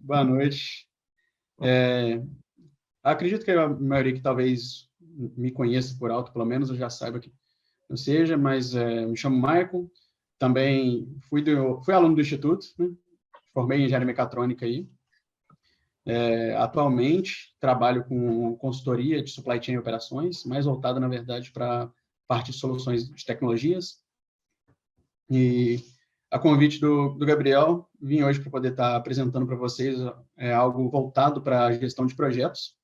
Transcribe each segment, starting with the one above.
Boa noite. Acredito que a maioria que talvez me conheça por alto, pelo menos eu já saiba que não seja, mas me chamo Michael, também fui aluno do Instituto, né? Formei em Engenharia Mecatrônica aí. Atualmente, trabalho com consultoria de supply chain e operações, mais voltada, na verdade, para a parte de soluções de tecnologias. E a convite do Gabriel, vim hoje para poder estar apresentando para vocês algo voltado para a gestão de projetos,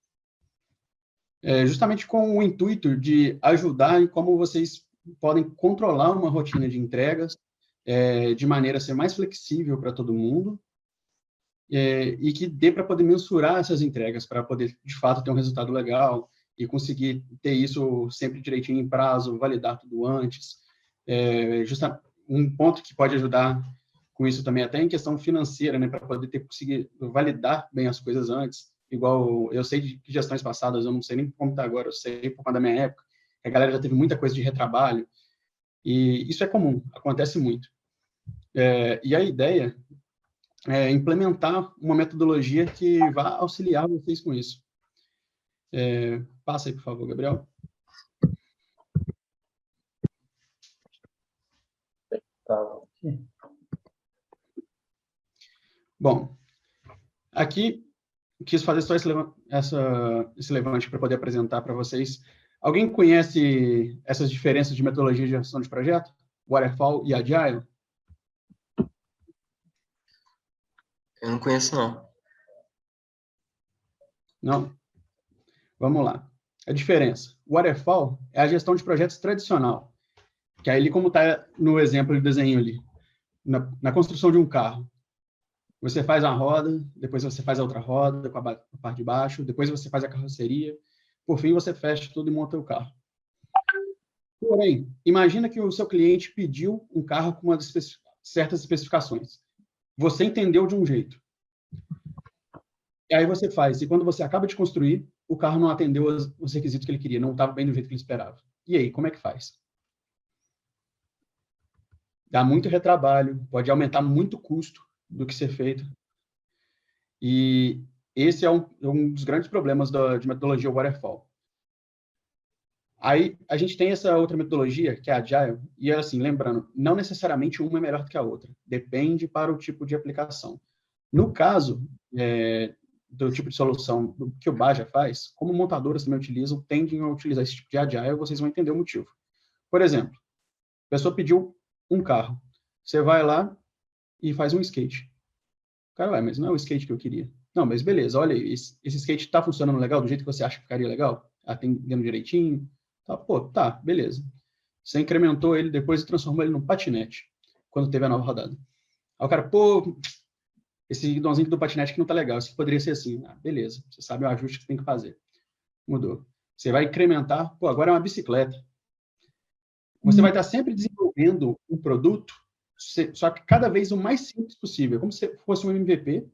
justamente com o intuito de ajudar em como vocês podem controlar uma rotina de entregas de maneira a ser mais flexível para todo mundo e que dê para poder mensurar essas entregas, para poder, de fato, ter um resultado legal e conseguir ter isso sempre direitinho em prazo, validar tudo antes. Um ponto que pode ajudar com isso também, até em questão financeira, né, para poder conseguir validar bem as coisas antes. Igual eu sei de gestões passadas, eu não sei nem como está agora, eu sei por conta da minha época, a galera já teve muita coisa de retrabalho, e isso é comum, acontece muito. E a ideia implementar uma metodologia que vá auxiliar vocês com isso. Passa aí, por favor, Gabriel. Bom, aqui quis fazer só esse levante para poder apresentar para vocês. Alguém conhece essas diferenças de metodologia de gestão de projeto? Waterfall e Agile? Eu não conheço, não. Não? Vamos lá. A diferença. O Waterfall é a gestão de projetos tradicional, que aí, como está no exemplo de desenho ali, na construção de um carro, você faz a roda, depois você faz a outra roda com a parte de baixo, depois você faz a carroceria, por fim você fecha tudo e monta o carro. Porém, imagina que o seu cliente pediu um carro com certas especificações. Você entendeu de um jeito. E aí você faz. E quando você acaba de construir, o carro não atendeu os requisitos que ele queria, não estava bem do jeito que ele esperava. E aí, como é que faz? Dá muito retrabalho, pode aumentar muito o custo do que ser feito. E esse é um dos grandes problemas de metodologia Waterfall. Aí a gente tem essa outra metodologia, que é a Agile, e assim, lembrando, não necessariamente uma é melhor do que a outra, depende para o tipo de aplicação. No caso do tipo de solução que o Baja faz, como montadoras também utilizam, tendem a utilizar esse tipo de Agile, vocês vão entender o motivo. Por exemplo, a pessoa pediu um carro, você vai lá e faz um skate. O cara, mas não é o skate que eu queria. Não, mas beleza, olha, esse skate está funcionando legal, do jeito que você acha que ficaria legal? Atendendo direitinho? Tá, pô, tá, beleza. Você incrementou ele depois e transformou ele num patinete, quando teve a nova rodada. Aí o cara, pô, esse guidãozinho do patinete que não tá legal, isso poderia ser assim. Ah, beleza, você sabe o ajuste que tem que fazer. Mudou. Você vai incrementar, pô, agora é uma bicicleta. Você vai estar sempre desenvolvendo um produto, só que cada vez o mais simples possível, como se fosse um MVP,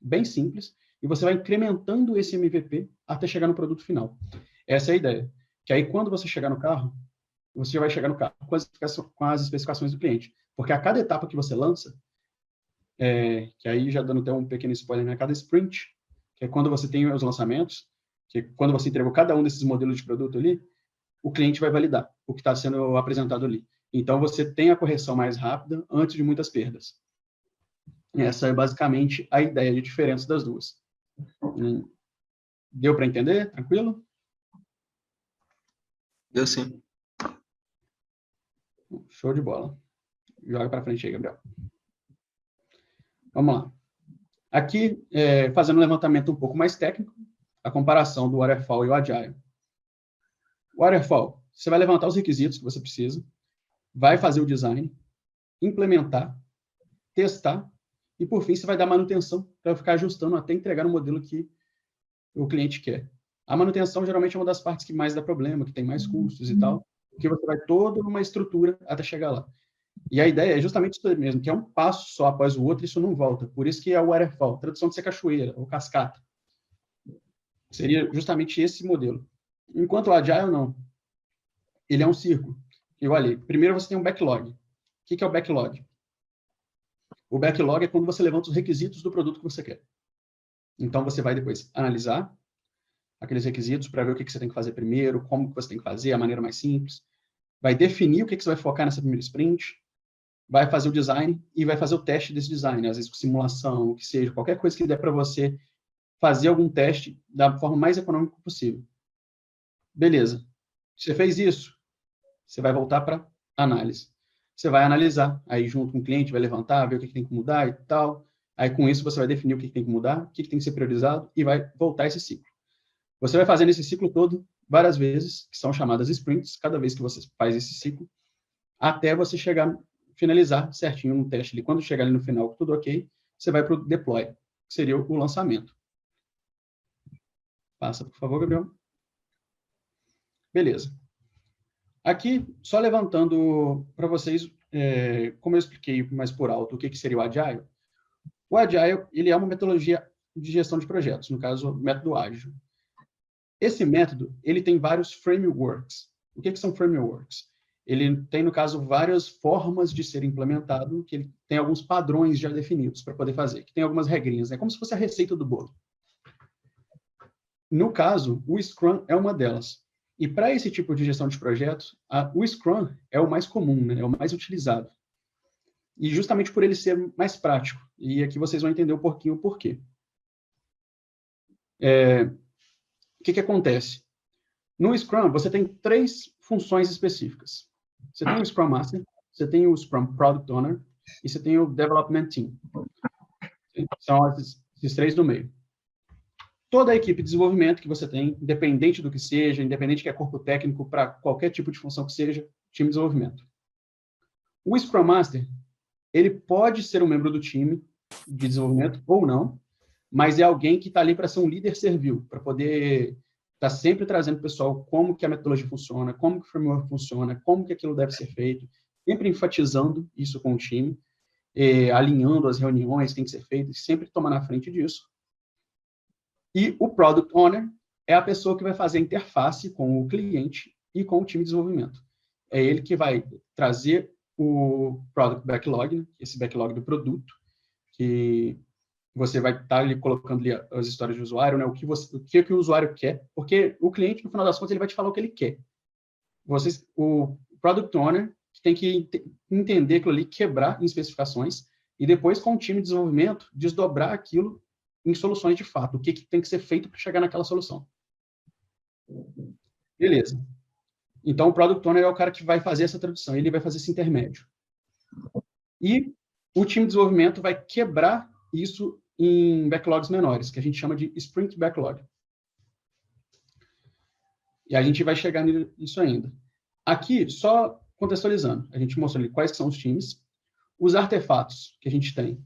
bem simples, e você vai incrementando esse MVP até chegar no produto final. Essa é a ideia. Que aí, quando você chegar no carro, você já vai chegar no carro com as especificações do cliente. Porque a cada etapa que você lança, que aí já dando até um pequeno spoiler, né? Cada sprint, que é quando você tem os lançamentos, que quando você entregou cada um desses modelos de produto ali, o cliente vai validar o que está sendo apresentado ali. Então, você tem a correção mais rápida antes de muitas perdas. Essa é basicamente a ideia de diferença das duas. Deu para entender? Tranquilo? Deu sim. Show de bola. Joga para frente aí, Gabriel. Vamos lá. Aqui, fazendo um levantamento um pouco mais técnico, a comparação do Waterfall e o Agile. O Waterfall, você vai levantar os requisitos que você precisa, vai fazer o design, implementar, testar, e por fim você vai dar manutenção para ficar ajustando até entregar o modelo que o cliente quer. A manutenção geralmente é uma das partes que mais dá problema, que tem mais custos e tal, porque você vai toda uma estrutura até chegar lá. E a ideia é justamente isso mesmo, que é um passo só após o outro e isso não volta. Por isso que é o waterfall, tradução de ser cachoeira ou cascata. Seria justamente esse modelo. Enquanto o Agile, não. Ele é um círculo. E olha, primeiro você tem um backlog. O que é o backlog? O backlog é quando você levanta os requisitos do produto que você quer. Então, você vai depois analisar aqueles requisitos para ver o que você tem que fazer primeiro, como que você tem que fazer, a maneira mais simples. Vai definir o que você vai focar nessa primeira sprint, vai fazer o design e vai fazer o teste desse design, às vezes com simulação, o que seja, qualquer coisa que der para você fazer algum teste da forma mais econômica possível. Beleza. Você fez isso, você vai voltar para análise. Você vai analisar, aí junto com o cliente, vai levantar, ver o que tem que mudar e tal. Aí com isso você vai definir o que tem que mudar, o que tem que ser priorizado e vai voltar esse ciclo. Você vai fazendo esse ciclo todo várias vezes, que são chamadas sprints, cada vez que você faz esse ciclo, até você chegar, finalizar certinho no teste ali. Quando chegar ali no final, tudo ok, você vai para o deploy, que seria o lançamento. Passa, por favor, Gabriel. Beleza. Aqui, só levantando para vocês, como eu expliquei mais por alto, o que seria o Agile. O Agile, ele é uma metodologia de gestão de projetos, no caso, o método ágil. Esse método, ele tem vários frameworks. O que são frameworks? Ele tem, no caso, várias formas de ser implementado, que ele tem alguns padrões já definidos para poder fazer, que tem algumas regrinhas, né? Como se fosse a receita do bolo. No caso, o Scrum é uma delas. E para esse tipo de gestão de projetos, o Scrum é o mais comum, né? É o mais utilizado. E justamente por ele ser mais prático. E aqui vocês vão entender um pouquinho o porquê. O que acontece? No Scrum, você tem 3 funções específicas. Você tem o Scrum Master, você tem o Scrum Product Owner e você tem o Development Team. São esses 3 do meio. Toda a equipe de desenvolvimento que você tem, independente do que seja, independente que é corpo técnico, para qualquer tipo de função que seja, time de desenvolvimento. O Scrum Master, ele pode ser um membro do time de desenvolvimento ou não, mas é alguém que está ali para ser um líder servil, para poder estar sempre trazendo para o pessoal como que a metodologia funciona, como que o framework funciona, como que aquilo deve ser feito, sempre enfatizando isso com o time, alinhando as reuniões que tem que ser feitas, sempre tomar na frente disso. E o Product Owner é a pessoa que vai fazer a interface com o cliente e com o time de desenvolvimento. É ele que vai trazer o Product Backlog, né? Esse backlog do produto, que você vai estar ali colocando ali as histórias do usuário, né? O que o usuário quer, porque o cliente, no final das contas, ele vai te falar o que ele quer. O Product Owner tem que entender aquilo ali, quebrar em especificações, e depois, com o time de desenvolvimento, desdobrar aquilo em soluções de fato, o que tem que ser feito para chegar naquela solução. Beleza. Então, o Product Owner é o cara que vai fazer essa tradução, ele vai fazer esse intermédio. E o time de desenvolvimento vai quebrar isso em backlogs menores, que a gente chama de Sprint Backlog. E a gente vai chegar nisso ainda. Aqui, só contextualizando, a gente mostrou ali quais são os times, os artefatos que a gente tem.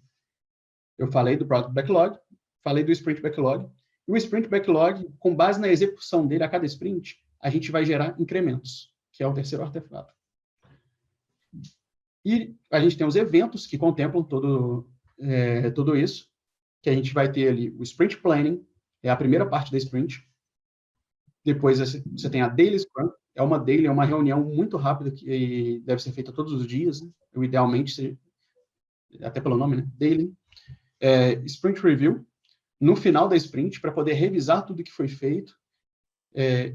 Eu falei do Product Backlog, falei do Sprint Backlog. E o Sprint Backlog, com base na execução dele a cada sprint, a gente vai gerar incrementos, que é o terceiro artefato. E a gente tem os eventos que contemplam tudo isso, que a gente vai ter ali o Sprint Planning, é a primeira parte da sprint. Depois você tem a Daily Scrum, é uma reunião muito rápida que deve ser feita todos os dias, né? Idealmente, até pelo nome, né? Daily. Sprint Review, no final da sprint, para poder revisar tudo que foi feito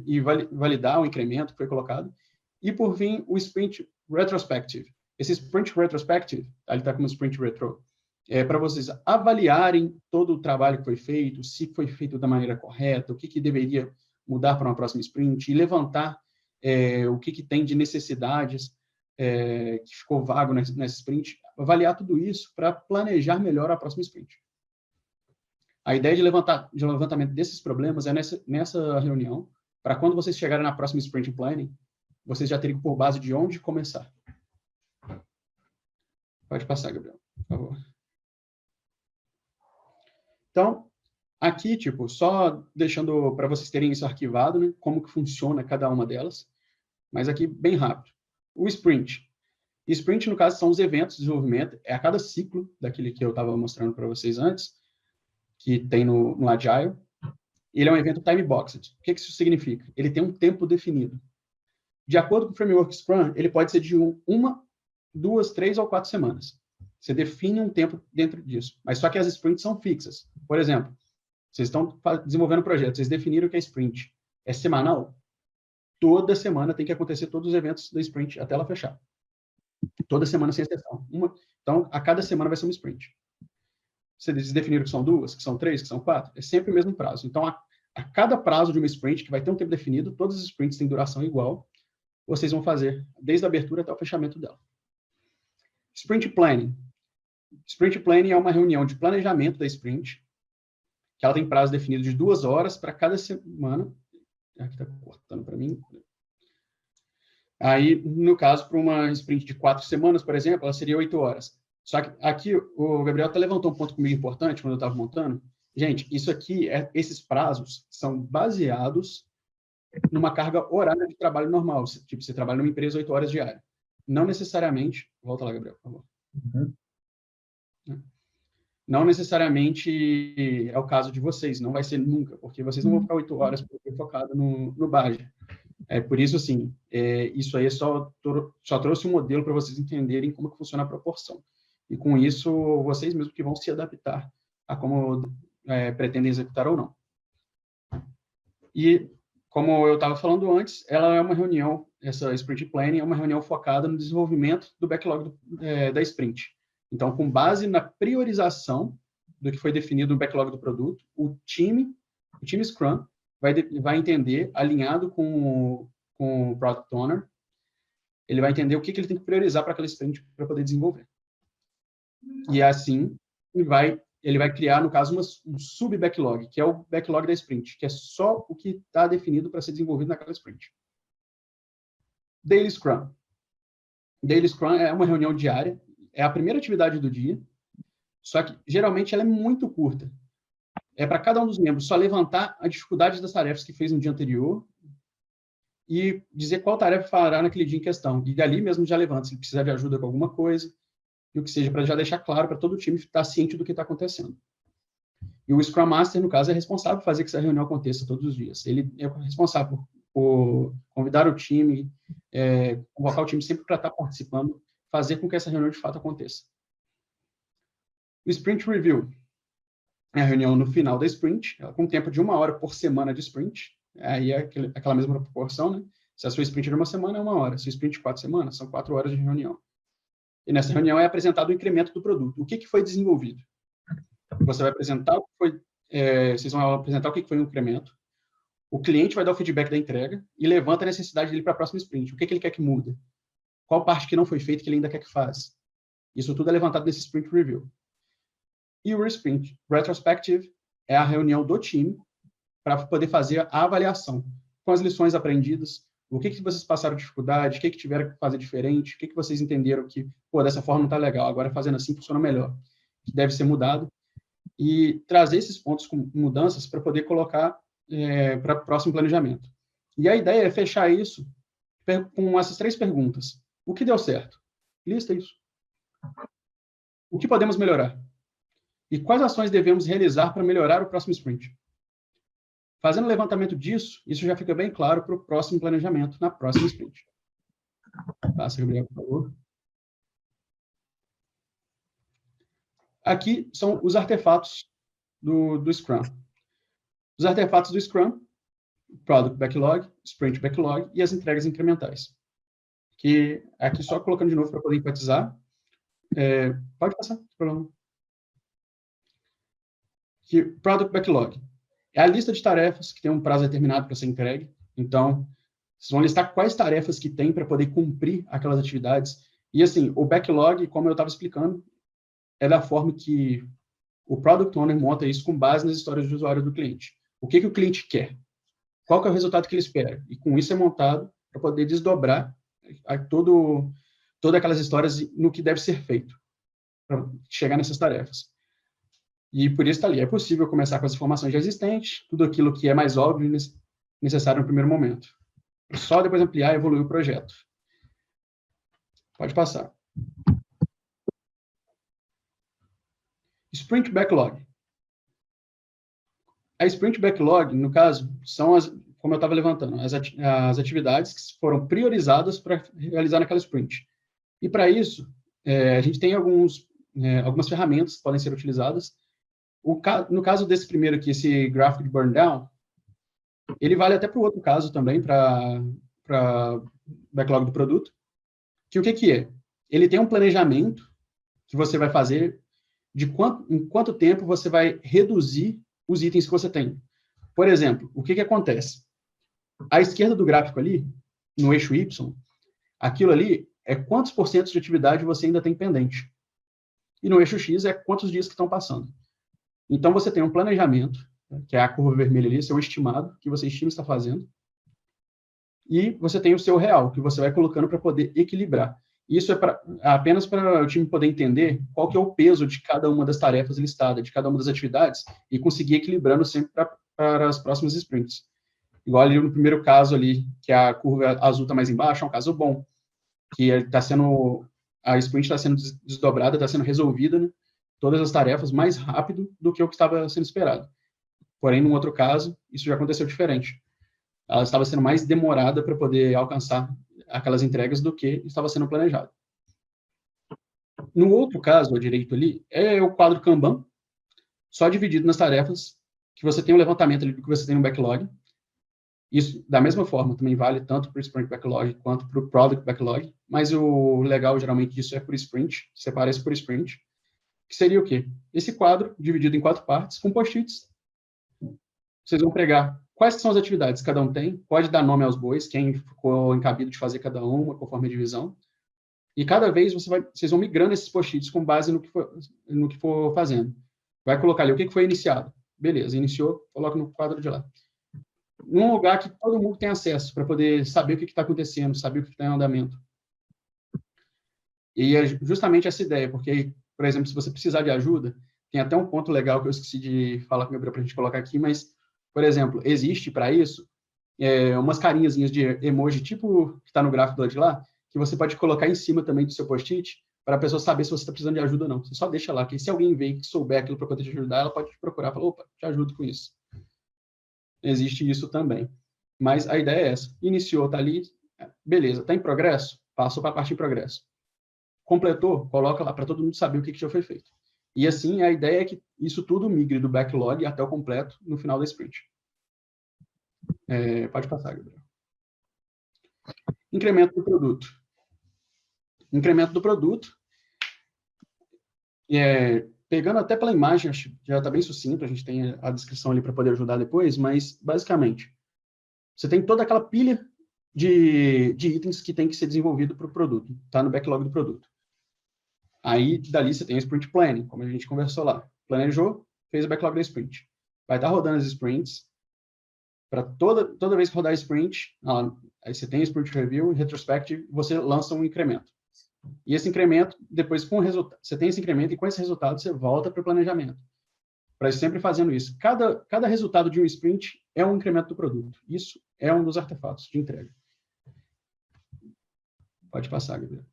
e validar o incremento que foi colocado. E, por fim, o Sprint Retrospective. Esse Sprint Retrospective, ele está como Sprint Retro, para vocês avaliarem todo o trabalho que foi feito, se foi feito da maneira correta, o que deveria mudar para uma próxima sprint, e levantar o que tem de necessidades que ficou vago nessa sprint, avaliar tudo isso para planejar melhor a próxima sprint. A ideia de levantamento desses problemas é nessa reunião, para quando vocês chegarem na próxima sprint planning, vocês já teriam por base de onde começar. Pode passar, Gabriel, por favor. Então, aqui, só deixando para vocês terem isso arquivado, né, como que funciona cada uma delas, mas aqui bem rápido. O Sprint. Sprint, no caso, são os eventos de desenvolvimento, é a cada ciclo daquele que eu estava mostrando para vocês antes, que tem no Agile. Ele é um evento time-boxed. O que isso significa? Ele tem um tempo definido. De acordo com o framework Scrum, ele pode ser de 1, 2, 3 ou 4 semanas. Você define um tempo dentro disso. Mas só que as sprints são fixas. Por exemplo, Vocês estão desenvolvendo um projeto, vocês definiram que a sprint é semanal, toda semana tem que acontecer todos os eventos da sprint até ela fechar. Toda semana sem exceção. Então, a cada semana vai ser uma sprint. Vocês definiram que são 2, que são 3, que são 4, é sempre o mesmo prazo. Então, a cada prazo de uma sprint, que vai ter um tempo definido, todas as sprints têm duração igual, vocês vão fazer desde a abertura até o fechamento dela. Sprint Planning. Sprint Planning é uma reunião de planejamento da sprint, que ela tem prazo definido de 2 horas para cada semana. Aqui está cortando para mim. Aí, no caso, para uma sprint de 4 semanas, por exemplo, ela seria 8 horas. Só que aqui o Gabriel até levantou um ponto comigo importante quando eu estava montando. Gente, isso aqui, esses prazos são baseados numa carga horária de trabalho normal. Tipo, você trabalha numa empresa 8 horas diárias. Não necessariamente... Volta lá, Gabriel, por favor. Não necessariamente é o caso de vocês, não vai ser nunca, porque vocês não vão ficar 8 horas focados no Baja. Por isso, assim, isso aí só trouxe um modelo para vocês entenderem como que funciona a proporção. E com isso, vocês mesmos que vão se adaptar a como pretendem executar ou não. E, como eu estava falando antes, ela é uma reunião, essa Sprint Planning é uma reunião focada no desenvolvimento do backlog da Sprint. Então, com base na priorização do que foi definido no backlog do produto, o time Scrum vai entender, alinhado com o Product Owner, ele vai entender o que ele tem que priorizar para aquela sprint para poder desenvolver. E assim, ele vai criar, no caso, um sub-backlog, que é o backlog da sprint, que é só o que está definido para ser desenvolvido naquela sprint. Daily Scrum. Daily Scrum é uma reunião diária, é a primeira atividade do dia, só que, geralmente, ela é muito curta. É para cada um dos membros só levantar a dificuldade das tarefas que fez no dia anterior e dizer qual tarefa fará naquele dia em questão. E dali mesmo já levanta, se precisar de ajuda com alguma coisa, e o que seja, para já deixar claro para todo o time estar ciente do que está acontecendo. E o Scrum Master, no caso, é responsável por fazer que essa reunião aconteça todos os dias. Ele é responsável por convidar o time, convocar o time sempre para estar participando, fazer com que essa reunião de fato aconteça. O Sprint Review é a reunião no final da sprint, com tempo de 1 hora por semana de sprint, aí é aquela mesma proporção, né? Se a sua sprint de 1 semana, é 1 hora. Se a sprint de 4 semanas, são 4 horas de reunião. E nessa reunião é apresentado o incremento do produto. O que foi desenvolvido? Você vai apresentar o que foi... vocês vão apresentar o que foi o incremento. O cliente vai dar o feedback da entrega e levanta a necessidade dele para a próxima sprint. O que ele quer que muda? Qual parte que não foi feita que ele ainda quer que faça? Isso tudo é levantado nesse sprint review. E o Sprint Retrospective é a reunião do time para poder fazer a avaliação com as lições aprendidas, o que vocês passaram dificuldade, o que tiveram que fazer diferente, o que vocês entenderam que, dessa forma não está legal, agora fazendo assim funciona melhor, que deve ser mudado, e trazer esses pontos com mudanças para poder colocar para o próximo planejamento. E a ideia é fechar isso com essas 3 perguntas. O que deu certo? Lista isso. O que podemos melhorar? E quais ações devemos realizar para melhorar o próximo sprint? Fazendo o levantamento disso, isso já fica bem claro para o próximo planejamento, na próxima sprint. Passa, Gabriel, por favor. Aqui são os artefatos do Scrum. Os artefatos do Scrum, Product Backlog, Sprint Backlog e as entregas incrementais. Que aqui só colocando de novo para poder enfatizar. Pode passar, não tem problema. Que Product Backlog é a lista de tarefas que tem um prazo determinado para ser entregue. Então, vocês vão listar quais tarefas que tem para poder cumprir aquelas atividades. E, assim, o backlog, como eu estava explicando, é da forma que o Product Owner monta isso com base nas histórias de usuário do cliente. O que o cliente quer? Qual que é o resultado que ele espera? E com isso é montado para poder desdobrar todas aquelas histórias no que deve ser feito para chegar nessas tarefas. E por isso está ali. É possível começar com as informações já existentes, tudo aquilo que é mais óbvio e necessário no primeiro momento. Só depois ampliar e evoluir o projeto. Pode passar. Sprint Backlog. A Sprint Backlog, no caso, são como eu estava levantando, as atividades que foram priorizadas para realizar naquela sprint. E para isso, a gente tem algumas ferramentas que podem ser utilizadas. No caso desse primeiro aqui, esse gráfico de burn down, ele vale até para o outro caso também, para backlog do produto, que o que é? Ele tem um planejamento que você vai fazer em quanto tempo você vai reduzir os itens que você tem. Por exemplo, o que acontece? À esquerda do gráfico ali, no eixo Y, aquilo ali é quantos por cento de atividade você ainda tem pendente. E no eixo X é quantos dias que estão passando. Então, você tem um planejamento, que é a curva vermelha ali, seu estimado, que você estima estar fazendo, e você tem o seu real, que você vai colocando para poder equilibrar. Isso é apenas para o time poder entender qual que é o peso de cada uma das tarefas listadas, de cada uma das atividades, e conseguir equilibrando sempre para as próximas sprints. Igual ali no primeiro caso ali, que a curva azul está mais embaixo, é um caso bom, que a sprint está sendo desdobrada, está sendo resolvida, né, todas as tarefas mais rápido do que o que estava sendo esperado. Porém, num outro caso, isso já aconteceu diferente. Ela estava sendo mais demorada para poder alcançar aquelas entregas do que estava sendo planejado. No outro caso, à direita ali, é o quadro Kanban, só dividido nas tarefas, que você tem um levantamento ali do que você tem no backlog. Isso, da mesma forma, também vale tanto para o Sprint Backlog quanto para o Product Backlog, mas o legal, geralmente, disso é por sprint, separa isso por sprint, que seria o quê? Esse quadro, dividido em 4 partes, com post-its. Vocês vão pegar quais são as atividades que cada um tem, pode dar nome aos bois, quem ficou encabido de fazer cada uma, conforme a divisão, e cada vez vocês vão migrando esses post-its com base no que for fazendo. Vai colocar ali o que foi iniciado. Beleza, iniciou, coloca no quadro de lá. Num lugar que todo mundo tem acesso, para poder saber o que está acontecendo, saber o que está em andamento. E é justamente essa ideia, porque, por exemplo, se você precisar de ajuda, tem até um ponto legal que eu esqueci de falar com o Gabriel para a gente colocar aqui, mas, por exemplo, existe para isso umas carinhazinhas de emoji, tipo que está no gráfico do lado de lá, que você pode colocar em cima também do seu post-it, para a pessoa saber se você está precisando de ajuda ou não. Você só deixa lá, que se alguém vem que souber aquilo para poder te ajudar, ela pode te procurar e falar, opa, te ajudo com isso. Existe isso também. Mas a ideia é essa. Iniciou, está ali, beleza. Está em progresso? Passou para a parte em progresso. Completou? Coloca lá para todo mundo saber o que já foi feito. E assim, a ideia é que isso tudo migre do backlog até o completo no final da sprint. Pode passar, Gabriel. Incremento do produto. Incremento do produto. Pegando até pela imagem, acho que já está bem sucinto, a gente tem a descrição ali para poder ajudar depois, mas, basicamente, você tem toda aquela pilha de itens que tem que ser desenvolvido para o produto, está no backlog do produto. Aí, dali, você tem o sprint planning, como a gente conversou lá. Planejou, fez o backlog da sprint. Vai estar rodando as sprints, para toda vez que rodar a sprint, aí você tem o sprint review, retrospective, você lança um incremento. E esse incremento, depois, você tem esse incremento e com esse resultado você volta para o planejamento. Para ir sempre fazendo isso. Cada resultado de um sprint é um incremento do produto. Isso é um dos artefatos de entrega. Pode passar, Gabriel.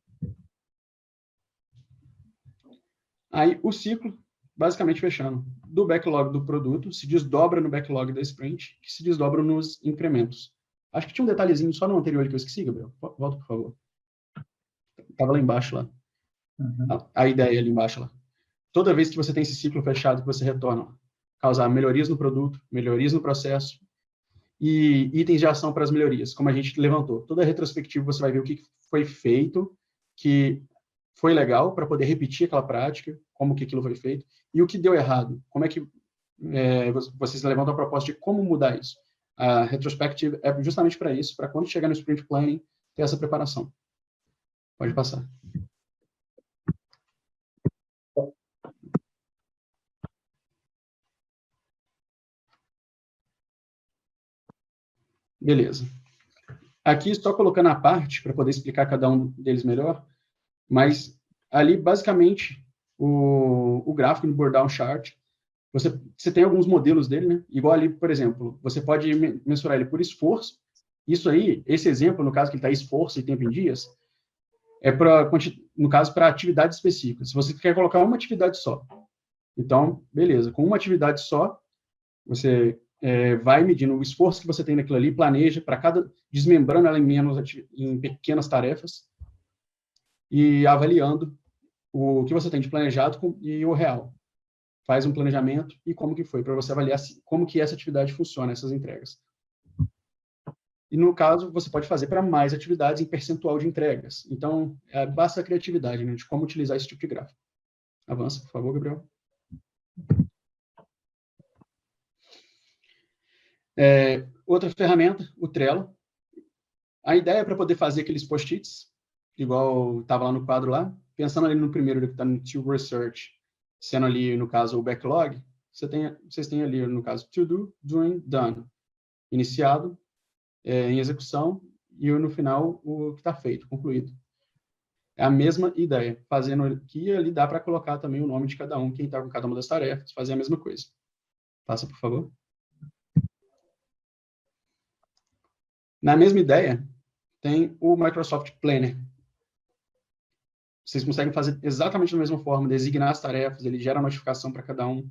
Aí, o ciclo, basicamente fechando, do backlog do produto, se desdobra no backlog da sprint, que se desdobra nos incrementos. Acho que tinha um detalhezinho só no anterior que eu esqueci, Gabriel. Volta, por favor. Estava lá embaixo, lá. Uhum. A ideia ali embaixo, lá. Toda vez que você tem esse ciclo fechado, que você retorna, causar melhorias no produto, melhorias no processo e itens de ação para as melhorias, como a gente levantou. Toda retrospectiva você vai ver o que foi feito, que foi legal para poder repetir aquela prática, como que aquilo foi feito, e o que deu errado, como é que vocês levantam a proposta de como mudar isso. A retrospective é justamente para isso, para quando chegar no sprint planning, ter essa preparação. Pode passar. Beleza. Aqui, só colocando a parte, para poder explicar cada um deles melhor, mas ali, basicamente, o gráfico no Board Down Chart, você tem alguns modelos dele, né? Igual ali, por exemplo, você pode mensurar ele por esforço. Isso aí, esse exemplo, no caso que ele está esforço e tempo em dias, no caso, para atividade específica. Se você quer colocar uma atividade só, então, beleza, com uma atividade só, você vai medindo o esforço que você tem naquilo ali, planeja desmembrando ela em pequenas tarefas e avaliando o que você tem de planejado e o real. faz um planejamento e como que foi, para você avaliar como que essa atividade funciona, essas entregas. E, no caso, você pode fazer para mais atividades em percentual de entregas. Então, basta a criatividade, né, de como utilizar esse tipo de gráfico. Avança, por favor, Gabriel. Outra ferramenta, o Trello. A ideia é para poder fazer aqueles post-its, igual estava lá no quadro lá, pensando ali no primeiro, que está no To Research, sendo ali, no caso, o backlog, vocês têm ali, no caso, To Do, Doing, Done. Iniciado, em execução, e no final, o que está feito, concluído. É a mesma ideia, fazendo aqui, ali dá para colocar também o nome de cada um, quem está com cada uma das tarefas, fazer a mesma coisa. Passa, por favor. Na mesma ideia, tem o Microsoft Planner. Vocês conseguem fazer exatamente da mesma forma, designar as tarefas, ele gera notificação para cada um.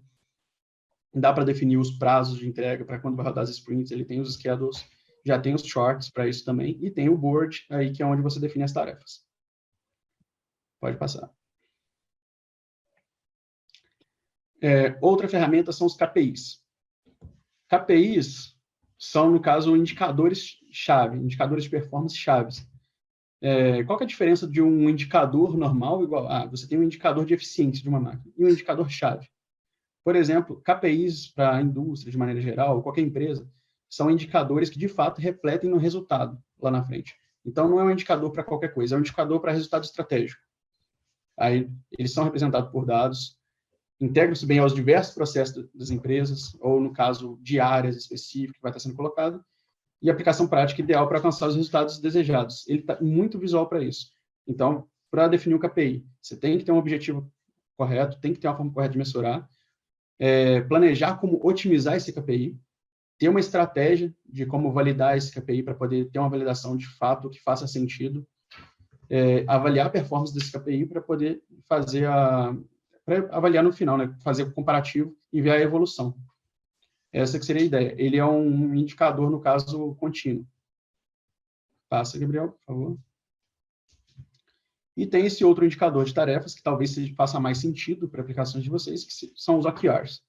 Dá para definir os prazos de entrega para quando vai rodar as sprints, ele tem os schedules, já tem os charts para isso também, e tem o board, aí que é onde você define as tarefas. Pode passar. Outra ferramenta são os KPIs. KPIs são, no caso, indicadores-chave, indicadores de performance chaves. Qual que é a diferença de um indicador normal igual você tem um indicador de eficiência de uma máquina e um indicador-chave? Por exemplo, KPIs para a indústria, de maneira geral, qualquer empresa, são indicadores que, de fato, refletem no resultado lá na frente. Então, não é um indicador para qualquer coisa, é um indicador para resultado estratégico. Aí, eles são representados por dados, integram-se bem aos diversos processos das empresas, ou, no caso, de áreas específicas que vai estar sendo colocado, e aplicação prática ideal para alcançar os resultados desejados. Ele está muito visual para isso. Então, para definir o KPI, você tem que ter um objetivo correto, tem que ter uma forma correta de mensurar, planejar como otimizar esse KPI, ter uma estratégia de como validar esse KPI para poder ter uma validação de fato que faça sentido, avaliar a performance desse KPI para poder fazer para avaliar no final, né, fazer o comparativo e ver a evolução. Essa que seria a ideia. Ele é um indicador, no caso, contínuo. Passa, Gabriel, por favor. E tem esse outro indicador de tarefas, que talvez faça mais sentido para aplicações de vocês, que são os OKRs.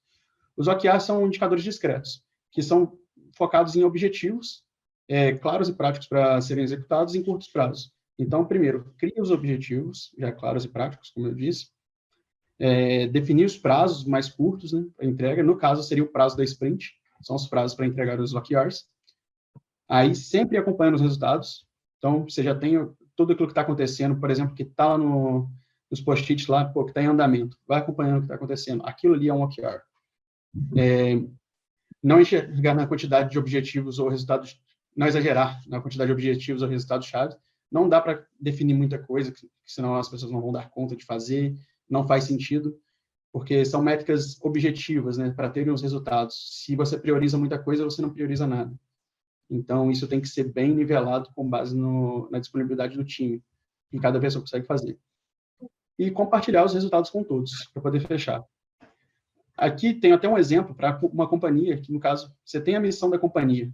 Os OKRs são indicadores discretos, que são focados em objetivos claros e práticos para serem executados em curtos prazos. Então, primeiro, cria os objetivos, já claros e práticos, como eu disse, definir os prazos mais curtos, né, para entrega. No caso, seria o prazo da sprint, são os prazos para entregar os OKRs. Aí, sempre acompanhando os resultados. Então, você já tem tudo aquilo que está acontecendo, por exemplo, que está nos post-its lá, que está em andamento. Vai acompanhando o que está acontecendo. Aquilo ali é um OKR. Não enxergar na quantidade de objetivos ou resultados, não exagerar na quantidade de objetivos ou resultados-chave. Não dá para definir muita coisa, senão as pessoas não vão dar conta de fazer, não faz sentido, porque são métricas objetivas, né, para terem os resultados. Se você prioriza muita coisa, você não prioriza nada. Então, isso tem que ser bem nivelado com base na disponibilidade do time, que cada pessoa consegue fazer. E compartilhar os resultados com todos, para poder fechar. Aqui tem até um exemplo para uma companhia, que, no caso, você tem a missão da companhia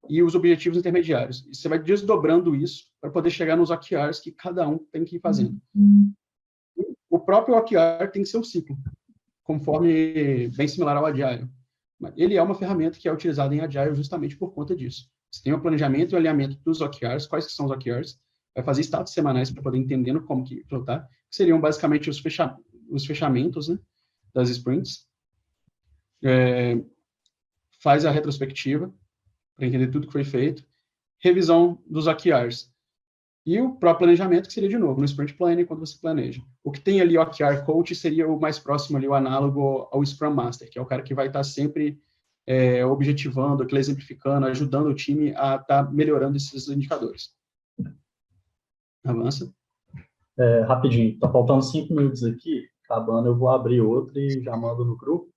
e os objetivos intermediários. E você vai desdobrando isso para poder chegar nos OKRs que cada um tem que ir fazendo. O próprio OKR tem que ser um ciclo, conforme bem similar ao Agile. Ele é uma ferramenta que é utilizada em Agile justamente por conta disso. Você tem o planejamento e o alinhamento dos OKRs, quais que são os OKRs, vai fazer status semanais para poder entender como que está, que seriam basicamente os fechamentos, né, das sprints. Faz a retrospectiva, para entender tudo que foi feito, revisão dos OKRs. E o próprio planejamento, que seria, de novo, no Sprint Planning, quando você planeja. O que tem ali, o OKR Coach, seria o mais próximo ali, o análogo ao Scrum Master, que é o cara que vai estar sempre objetivando, exemplificando, ajudando o time a estar melhorando esses indicadores. Avança. Rapidinho, está faltando 5 minutos aqui, acabando, eu vou abrir outro e já mando no grupo.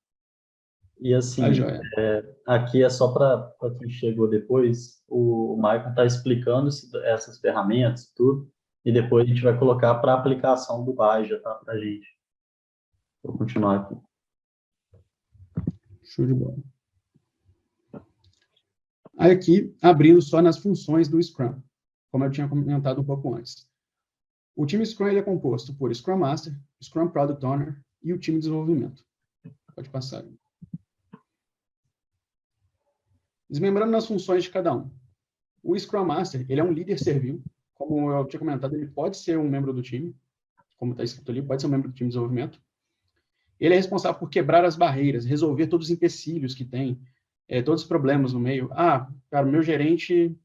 E assim, aqui é só para quem chegou depois, o Maicon está explicando essas ferramentas, tudo, e depois a gente vai colocar para aplicação do Baja, tá, para a gente. Vou continuar aqui. Show de bola. Aí aqui, abrindo só nas funções do Scrum, como eu tinha comentado um pouco antes. O time Scrum ele é composto por Scrum Master, Scrum Product Owner e o time de desenvolvimento. Pode passar. Desmembrando as funções de cada um. O Scrum Master, ele é um líder servil. Como eu tinha comentado, ele pode ser um membro do time, como está escrito ali, pode ser um membro do time de desenvolvimento. Ele é responsável por quebrar as barreiras, resolver todos os empecilhos que tem, todos os problemas no meio. Ah, cara, o meu gerente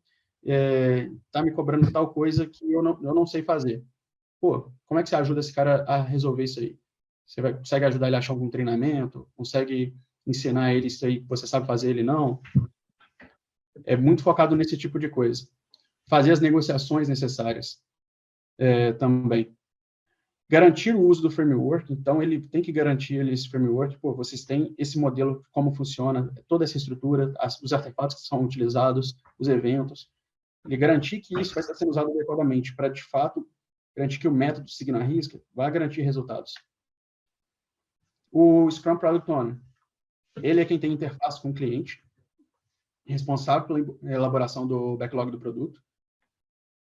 está me cobrando tal coisa que eu não sei fazer. Pô, como é que você ajuda esse cara a resolver isso aí? Você consegue ajudar ele a achar algum treinamento? Consegue ensinar ele isso aí que você sabe fazer, ele não? É muito focado nesse tipo de coisa. Fazer as negociações necessárias também. Garantir o uso do framework, então ele tem que garantir esse framework, pô, vocês têm esse modelo, como funciona, toda essa estrutura, os artefatos que são utilizados, os eventos, e garantir que isso vai estar sendo usado adequadamente, para, de fato, garantir que o método seguindo a risca vai garantir resultados. O Scrum Product Owner, ele é quem tem interface com o cliente, responsável pela elaboração do backlog do produto.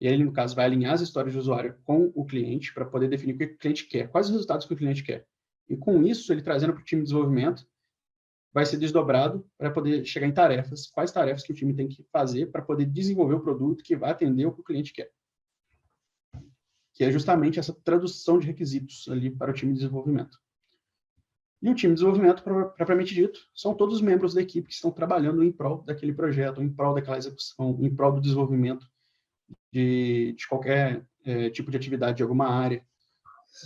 E ele, no caso, vai alinhar as histórias de usuário com o cliente para poder definir o que o cliente quer, quais os resultados que o cliente quer. E com isso, ele trazendo para o time de desenvolvimento, vai ser desdobrado para poder chegar em tarefas, quais tarefas que o time tem que fazer para poder desenvolver o produto que vai atender o que o cliente quer. Que é justamente essa tradução de requisitos ali para o time de desenvolvimento. E o time de desenvolvimento, propriamente dito, são todos os membros da equipe que estão trabalhando em prol daquele projeto, em prol daquela execução, em prol do desenvolvimento de qualquer tipo de atividade de alguma área,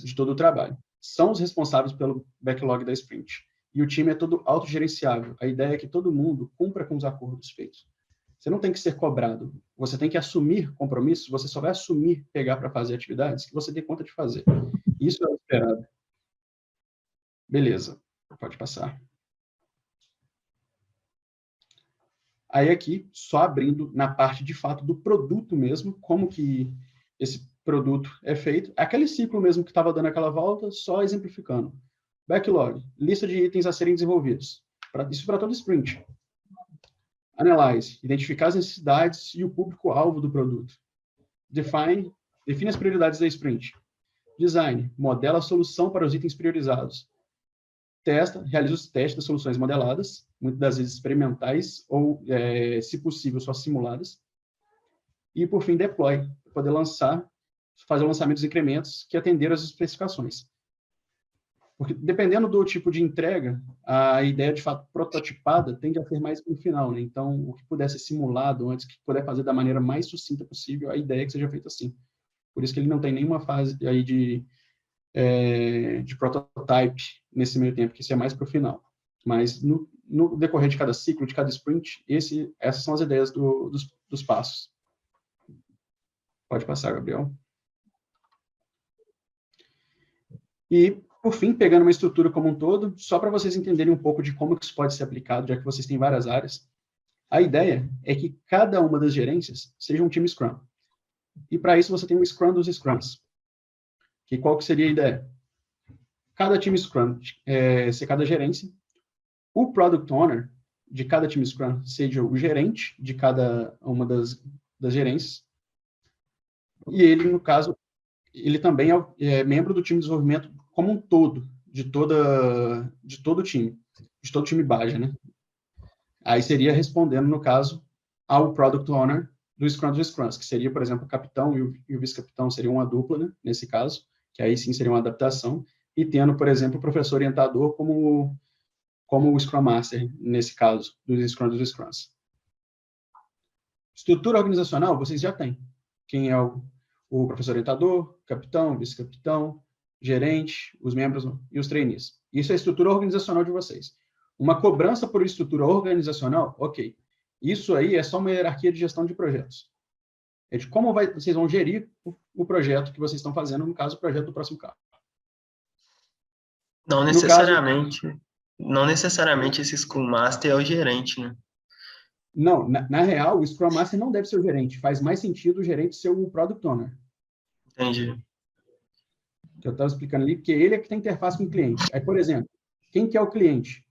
de todo o trabalho. São os responsáveis pelo backlog da sprint. E o time é todo autogerenciável. A ideia é que todo mundo cumpra com os acordos feitos. Você não tem que ser cobrado. Você tem que assumir compromissos. Você só vai assumir pegar para fazer atividades que você dê conta de fazer. Isso é o esperado. Beleza. Pode passar. Aí aqui, só abrindo na parte, de fato, do produto mesmo, como que esse produto é feito. É aquele ciclo mesmo que estava dando aquela volta, só exemplificando. Backlog, lista de itens a serem desenvolvidos. Isso para todo sprint. Analyze, identificar as necessidades e o público-alvo do produto. Define as prioridades da sprint. Design, modela a solução para os itens priorizados. Realiza os testes das soluções modeladas, muitas das vezes experimentais ou, se possível, só simuladas. E, por fim, deploy, para poder fazer o lançamento dos incrementos que atenderam às especificações. Porque, dependendo do tipo de entrega, a ideia, de fato, prototipada tende a ser mais no final, né? Então, o que puder ser simulado antes, que puder fazer da maneira mais sucinta possível, a ideia é que seja feito assim. Por isso que ele não tem nenhuma fase aí de prototype nesse meio tempo, que isso é mais para o final. Mas no decorrer de cada ciclo, de cada sprint, essas são as ideias dos passos. Pode passar, Gabriel. E, por fim, pegando uma estrutura como um todo, só para vocês entenderem um pouco de como que isso pode ser aplicado, já que vocês têm várias áreas, a ideia é que cada uma das gerências seja um time Scrum. E, para isso, você tem um Scrum dos Scrums. Qual que seria a ideia? Cada time Scrum ser cada gerência, o Product Owner de cada time Scrum seja o gerente de cada uma das gerências, e ele, no caso, ele também é membro do time de desenvolvimento como um todo, de todo o time, de todo o time base, né? Aí seria respondendo, no caso, ao Product Owner do Scrum dos Scrums, que seria, por exemplo, o capitão e o vice-capitão seriam uma dupla, né, nesse caso, que aí sim seria uma adaptação, e tendo, por exemplo, o professor orientador como o Scrum Master, nesse caso, dos Scrums. Estrutura organizacional, vocês já têm. Quem é o professor orientador, capitão, vice-capitão, gerente, os membros e os trainees. Isso é a estrutura organizacional de vocês. Uma cobrança por estrutura organizacional, ok. Isso aí é só uma hierarquia de gestão de projetos. É de como vocês vão gerir o projeto que vocês estão fazendo, no caso, o projeto do próximo carro. Não necessariamente esse Scrum Master é o gerente, né? Não, na real, o Scrum Master não deve ser o gerente. Faz mais sentido o gerente ser o Product Owner. Entendi. Que eu estava explicando ali, porque ele é que tem interface com o cliente. Aí, por exemplo, quem que é o cliente?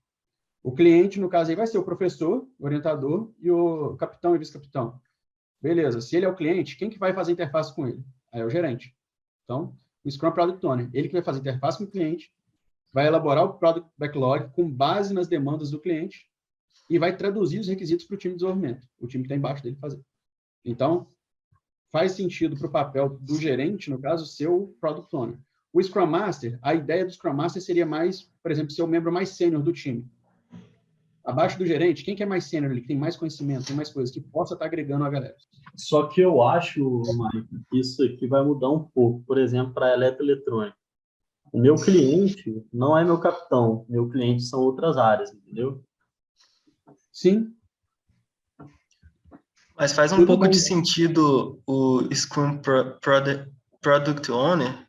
O cliente, no caso, aí vai ser o professor, o orientador e o capitão e vice-capitão. Beleza, se ele é o cliente, quem que vai fazer interface com ele? Aí é o gerente. Então, o Scrum Product Owner, ele que vai fazer interface com o cliente vai elaborar o Product Backlog com base nas demandas do cliente e vai traduzir os requisitos para o time de desenvolvimento, o time que está embaixo dele fazer. Então, faz sentido para o papel do gerente, no caso, ser o Product Owner. O Scrum Master, a ideia do Scrum Master seria mais, por exemplo, ser o membro mais sênior do time. Abaixo do gerente, quem que é mais sênior ali, que tem mais conhecimento, tem mais coisas, que possa estar agregando a galera. Só que eu acho, Mike, que isso aqui vai mudar um pouco. Por exemplo, para a eletroeletrônica. O meu cliente não é meu capitão. Meu cliente são outras áreas, entendeu? Sim. Mas faz um pouco de sentido o Scrum Product Owner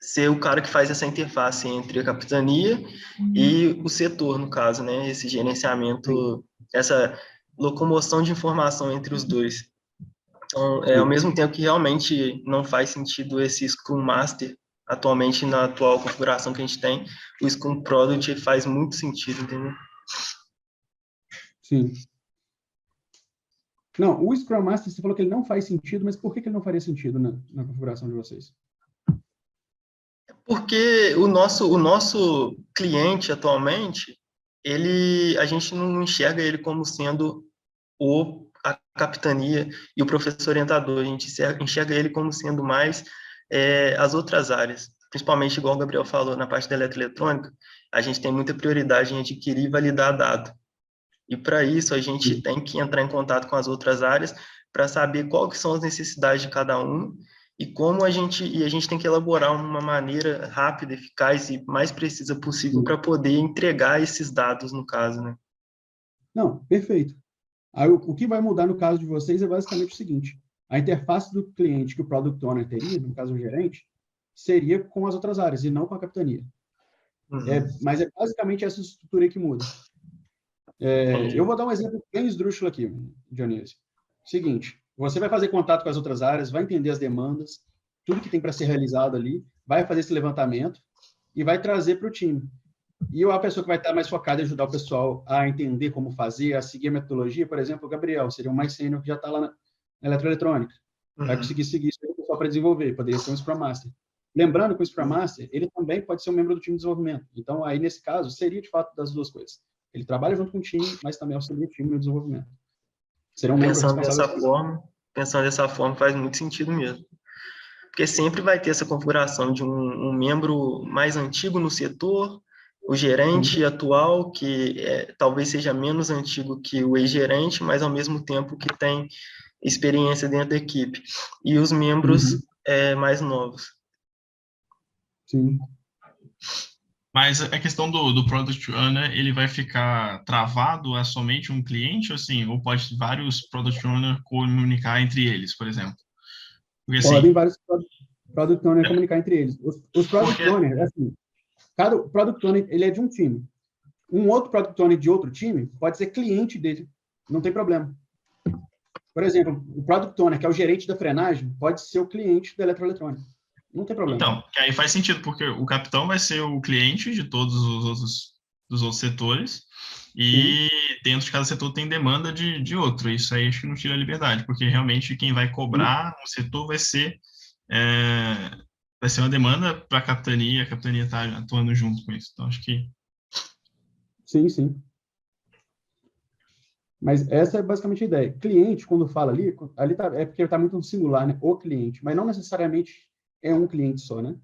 ser o cara que faz essa interface entre a capitania e o setor, no caso, né? Esse gerenciamento, essa locomoção de informação entre os dois. Então, ao mesmo tempo que realmente não faz sentido esse Scrum Master, atualmente, na atual configuração que a gente tem, o Scrum Product faz muito sentido, entendeu? Sim. Não, o Scrum Master, você falou que ele não faz sentido, mas por que ele não faria sentido na configuração de vocês? Porque o nosso cliente atualmente, a gente não enxerga ele como sendo a capitania e o professor orientador, a gente enxerga ele como sendo mais as outras áreas, principalmente, igual o Gabriel falou, na parte da eletroeletrônica, a gente tem muita prioridade em adquirir e validar dado. E para isso a gente tem que entrar em contato com as outras áreas para saber quais são as necessidades de cada um e como a gente tem que elaborar uma maneira rápida, eficaz e mais precisa possível para poder entregar esses dados, no caso, né? Não, perfeito. Aí, o que vai mudar no caso de vocês é basicamente o seguinte: a interface do cliente que o Product Owner teria, no caso o gerente, seria com as outras áreas e não com a capitania. Mas é basicamente essa estrutura aí que muda. Eu vou dar um exemplo bem esdrúxulo aqui, Dionísio. Seguinte, você vai fazer contato com as outras áreas, vai entender as demandas, tudo que tem para ser realizado ali, vai fazer esse levantamento e vai trazer para o time. E a pessoa que vai estar mais focada em ajudar o pessoal a entender como fazer, a seguir a metodologia, por exemplo, o Gabriel, seria um mais sênior que já está lá na eletroeletrônica. Vai conseguir seguir isso aí o pessoal para desenvolver, poderia ser um Scrum Master. Lembrando que o Scrum Master, ele também pode ser um membro do time de desenvolvimento. Então, aí, nesse caso, seria, de fato, das duas coisas. Ele trabalha junto com o time, mas também auxilia o time no desenvolvimento. Seria um membro responsável. Pensando dessa forma, faz muito sentido mesmo. Porque sempre vai ter essa configuração de um membro mais antigo no setor, o gerente atual, que talvez seja menos antigo que o ex-gerente, mas ao mesmo tempo que tem experiência dentro da equipe. E os membros mais novos. Sim. Mas a questão do Product Owner, ele vai ficar travado a somente um cliente, assim, ou pode vários Product Owner comunicar entre eles, por exemplo? Porque, podem vários Product Owner comunicar entre eles. Os Product Owner, assim, cada Product Owner, ele é de um time. Um outro Product Owner de outro time pode ser cliente dele, não tem problema. Por exemplo, o Product Owner, que é o gerente da frenagem, pode ser o cliente da eletroeletrônica. Não tem problema. Então, aí faz sentido, porque o capitão vai ser o cliente de todos os outros setores e dentro de cada setor tem demanda de outro. Isso aí acho que não tira a liberdade, porque realmente quem vai cobrar no setor vai ser uma demanda para a capitania está atuando junto com isso. Então, acho que... Sim. Mas essa é basicamente a ideia. Cliente, quando fala ali é porque está muito no singular, né? O cliente, mas não necessariamente é um cliente só, né?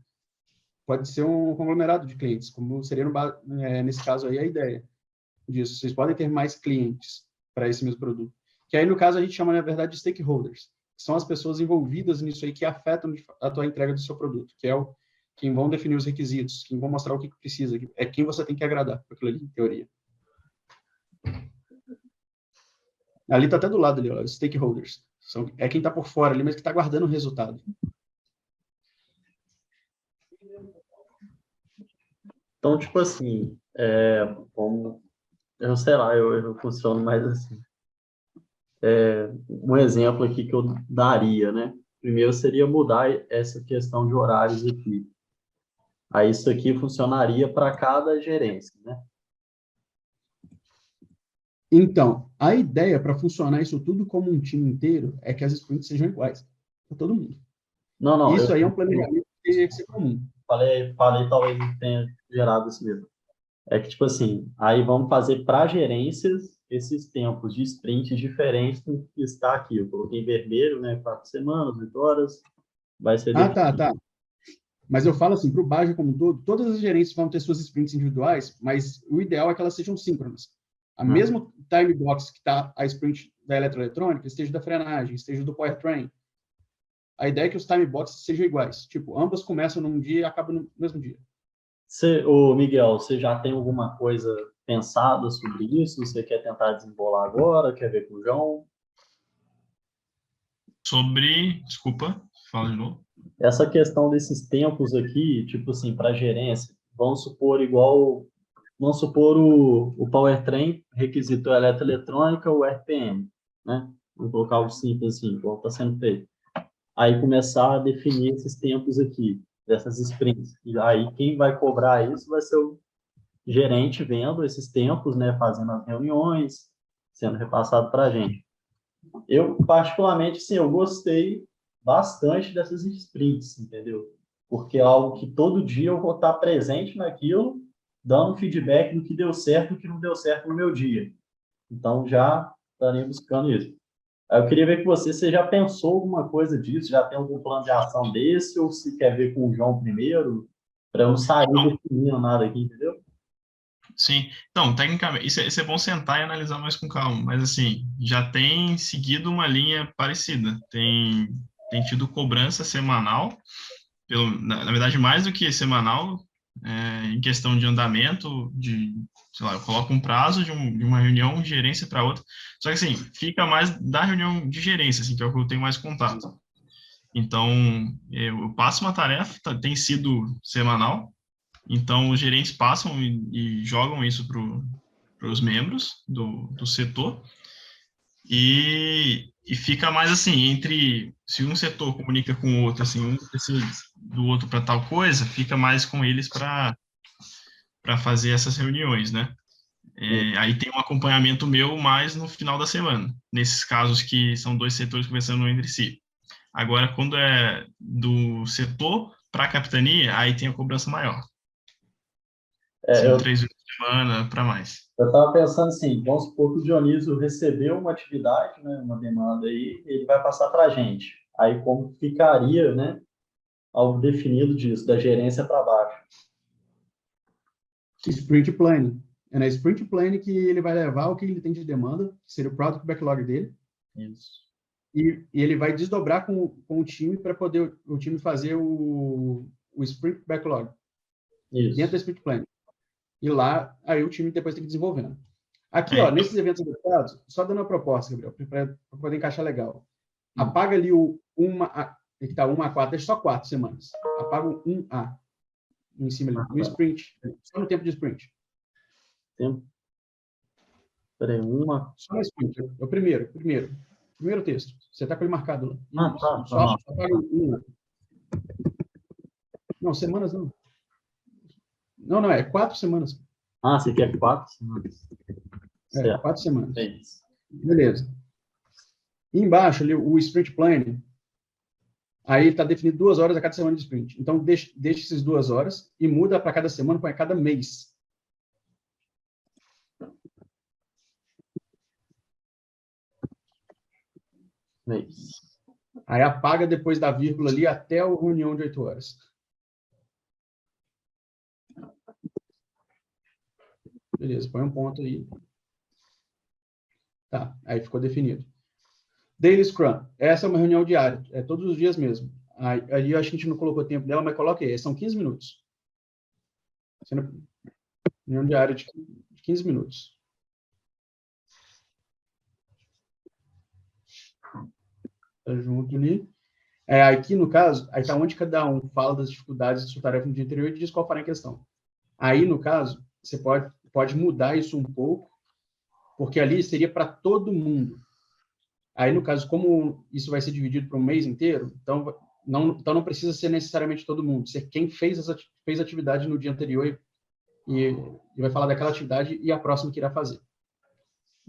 Pode ser um conglomerado de clientes, como seria nesse caso aí a ideia disso. Vocês podem ter mais clientes para esse mesmo produto. Que aí, no caso, a gente chama, na verdade, de stakeholders, que são as pessoas envolvidas nisso aí que afetam a tua entrega do seu produto, que é quem vão definir os requisitos, quem vão mostrar o que precisa, é quem você tem que agradar para aquilo ali, em teoria. Ali está até do lado ali, ó, os stakeholders. É quem está por fora ali, mas que está guardando o resultado. Então, tipo assim, como eu sei lá, eu funciono mais assim. Um exemplo aqui que eu daria, né? Primeiro seria mudar essa questão de horários aqui. Aí isso aqui funcionaria para cada gerência, né? Então, a ideia para funcionar isso tudo como um time inteiro é que as sprints sejam iguais para todo mundo. Não, isso aí é um planejamento que teria que ser comum. falei talvez tenha gerado isso mesmo. É que, tipo assim, aí vamos fazer para gerências esses tempos de sprints diferentes do que está aqui. Eu coloquei em vermelho, né? 4 semanas, 8 horas, vai ser definido. Tá. Mas eu falo assim, para o Baja como um todo, todas as gerências vão ter suas sprints individuais, mas o ideal é que elas sejam síncronas. A mesma time box que está a sprint da eletroeletrônica, esteja da frenagem, esteja do powertrain. A ideia é que os time boxes sejam iguais. Tipo, ambas começam num dia e acabam no mesmo dia. Ô, Miguel, você já tem alguma coisa pensada sobre isso? Você quer tentar desembolar agora? Quer ver com o João? Desculpa, fala de novo. Essa questão desses tempos aqui, tipo assim, para gerência, vamos supor o powertrain requisitou a eletroeletrônica, o RPM, né? Vamos colocar algo simples assim, igual está sendo feito. Aí começar a definir esses tempos aqui, dessas sprints. E aí quem vai cobrar isso vai ser o gerente vendo esses tempos, né? Fazendo as reuniões, sendo repassado para a gente. Eu, particularmente, sim, eu gostei bastante dessas sprints, entendeu? Porque é algo que todo dia eu vou estar presente naquilo, dando feedback do que deu certo e do que não deu certo no meu dia. Então, já estaria buscando isso. Aí eu queria ver com você já pensou alguma coisa disso? Já tem algum plano de ação desse? Ou se quer ver com o João primeiro? Para eu não sair definindo nada aqui, entendeu? Sim, então, tecnicamente, isso é bom sentar e analisar mais com calma, mas assim, já tem seguido uma linha parecida, tem tido cobrança semanal, na verdade, mais do que semanal, em questão de andamento, sei lá, eu coloco um prazo de uma reunião de gerência para outra, só que assim, fica mais da reunião de gerência, assim, que é o que eu tenho mais contato. Então, eu passo uma tarefa, tem sido semanal. Então, os gerentes passam e jogam isso para os membros do setor e fica mais assim, entre se um setor comunica com o outro, assim, um precisa do outro para tal coisa, fica mais com eles para fazer essas reuniões, né? Aí tem um acompanhamento meu mais no final da semana, nesses casos que são dois setores conversando entre si. Agora, quando é do setor para a capitania, aí tem a cobrança maior. São 3 vezes por semana para mais. Eu estava pensando assim, vamos supor que o Dionísio recebeu uma atividade, né, uma demanda aí, ele vai passar para a gente. Aí como ficaria, né, algo definido disso, da gerência para baixo? Sprint planning. É na sprint planning que ele vai levar o que ele tem de demanda, que seria o product backlog dele. Isso. E ele vai desdobrar com o time para poder o time fazer o sprint backlog. Isso. Dentro da sprint planning. E lá, aí o time depois tem que desenvolver. Aqui, ó, nesses eventos adequados, só dando uma proposta, Gabriel, para poder encaixar legal. Apaga ali o 1A, que está 1A4, deixa só 4 semanas. Apaga o 1A em cima ali, no sprint, só no tempo de sprint. Tempo. Peraí, Só no sprint, é o primeiro texto. Você está com ele marcado lá. Só apaga o 1A. Não, semanas não. Não, é 4 semanas. Você quer 4 semanas? Certo. 4 semanas. É isso. Beleza. E embaixo ali, o sprint planning, aí está definido 2 horas a cada semana de sprint. Então, deixa essas 2 horas e muda para cada semana, põe a cada mês. Aí apaga depois da vírgula ali até a reunião de 8 horas. Beleza, põe um ponto aí. Tá, aí ficou definido. Daily Scrum. Essa é uma reunião diária, é todos os dias mesmo. Aí eu acho que a gente não colocou tempo dela, mas coloca aí, são 15 minutos. Reunião diária de 15 minutos. Tá junto ali. Aqui, no caso, aí tá onde cada um fala das dificuldades da sua tarefa no dia anterior e diz qual fará a questão. Aí, no caso, você pode mudar isso um pouco, porque ali seria para todo mundo. Aí, no caso, como isso vai ser dividido para um mês inteiro, então não precisa ser necessariamente todo mundo. Ser quem fez atividade no dia anterior e vai falar daquela atividade e a próxima que irá fazer.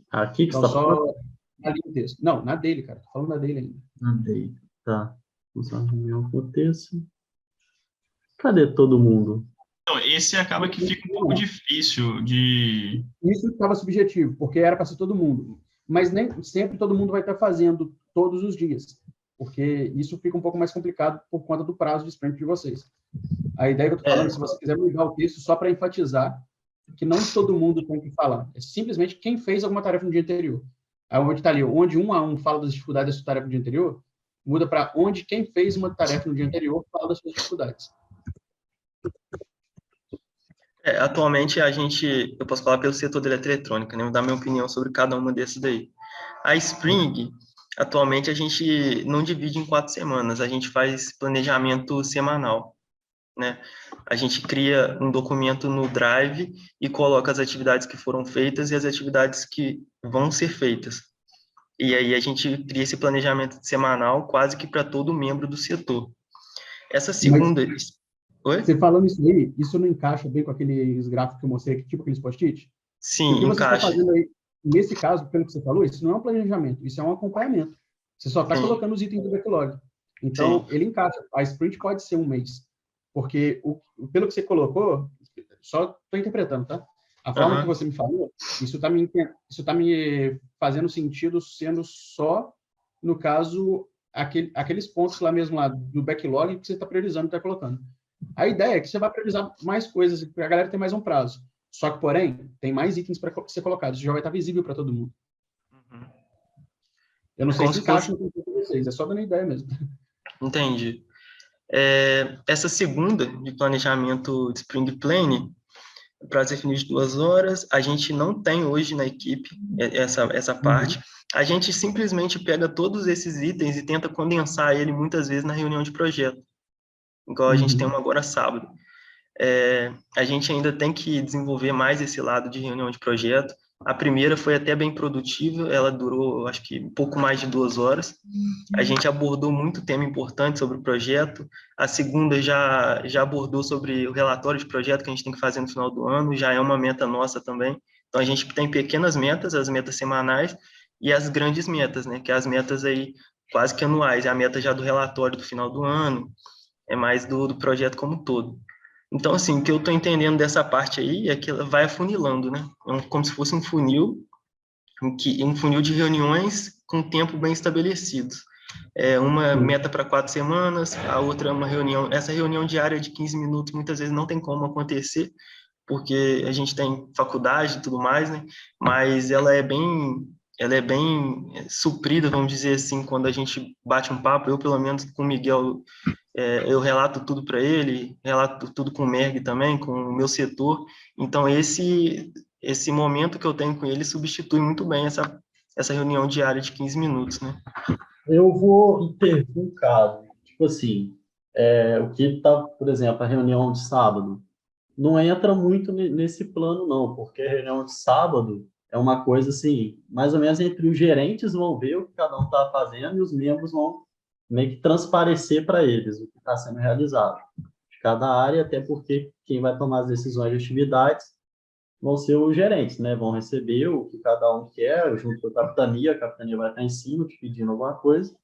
Aqui que então, você está falando? Na linha do texto. Não, na dele, cara. Tô falando da dele ainda. Na dele. Tá. Vamos lá, reunião com o texto. Cadê todo mundo? Então, esse acaba que fica um pouco difícil de... Isso estava subjetivo, porque era para ser todo mundo. Mas nem sempre todo mundo vai estar fazendo todos os dias, porque isso fica um pouco mais complicado por conta do prazo de sprint de vocês. A ideia que eu estou falando, se você quiser mudar o texto só para enfatizar que não todo mundo tem que falar, é simplesmente quem fez alguma tarefa no dia anterior. Aí onde está ali, onde um a um fala das dificuldades da sua tarefa no dia anterior, muda para onde quem fez uma tarefa no dia anterior fala das suas dificuldades. Atualmente, eu posso falar pelo setor da eletrônica, né? Vou dar minha opinião sobre cada uma desses daí. A Spring, atualmente, a gente não divide em 4 semanas, a gente faz planejamento semanal, né? A gente cria um documento no Drive e coloca as atividades que foram feitas e as atividades que vão ser feitas. E aí a gente cria esse planejamento semanal quase que para todo membro do setor. Essa segunda... Oi? Você falando isso aí, isso não encaixa bem com aqueles gráficos que eu mostrei, tipo aqueles post-it? Sim, o que você está encaixa. fazendo aí, nesse caso, pelo que você falou, isso não é um planejamento, isso é um acompanhamento. Você só está colocando os itens do backlog. Então, ele encaixa. A sprint pode ser um mês. Porque, pelo que você colocou, só estou interpretando, tá? A forma que você me falou, isso está me fazendo sentido sendo só, no caso, aqueles pontos lá mesmo, lá do backlog que você está priorizando e está colocando. A ideia é que você vai priorizar mais coisas, para a galera ter mais um prazo. Só que, porém, tem mais itens para ser colocados. Isso já vai estar visível para todo mundo. Eu não sei se encaixa com vocês, é só dando ideia mesmo. Entendi. Essa segunda de planejamento de Spring Planning, prazo definido de 2 horas, a gente não tem hoje na equipe essa parte. A gente simplesmente pega todos esses itens e tenta condensar ele muitas vezes na reunião de projeto, igual a gente tem uma agora sábado. A gente ainda tem que desenvolver mais esse lado de reunião de projeto. A primeira foi até bem produtiva, ela durou, acho que, um pouco mais de 2 horas. A gente abordou muito tema importante sobre o projeto. A segunda já abordou sobre o relatório de projeto que a gente tem que fazer no final do ano, já é uma meta nossa também. Então, a gente tem pequenas metas, as metas semanais, e as grandes metas, né, que é as metas aí quase que anuais, é a meta já do relatório do final do ano, é mais do projeto como um todo. Então, assim, o que eu estou entendendo dessa parte aí é que ela vai afunilando, né? Como se fosse um funil, um funil de reuniões com tempo bem estabelecido. Uma meta para 4 semanas, a outra é uma reunião. Essa reunião diária de 15 minutos muitas vezes não tem como acontecer, porque a gente tem faculdade e tudo mais, né? Mas ela é bem suprida, vamos dizer assim, quando a gente bate um papo. Eu, pelo menos, com o Miguel, eu relato tudo para ele, relato tudo com o Merg também, com o meu setor. Então, esse momento que eu tenho com ele substitui muito bem essa reunião diária de 15 minutos, né? Eu vou intervir um caso. Tipo assim, o que está, por exemplo, a reunião de sábado, não entra muito nesse plano, não, porque a reunião de sábado é uma coisa assim, mais ou menos entre os gerentes vão ver o que cada um está fazendo e os membros vão meio que transparecer para eles o que está sendo realizado de cada área, até porque quem vai tomar as decisões de atividades vão ser os gerentes, né? Vão receber o que cada um quer, junto com a capitania vai estar em cima te pedindo alguma coisa.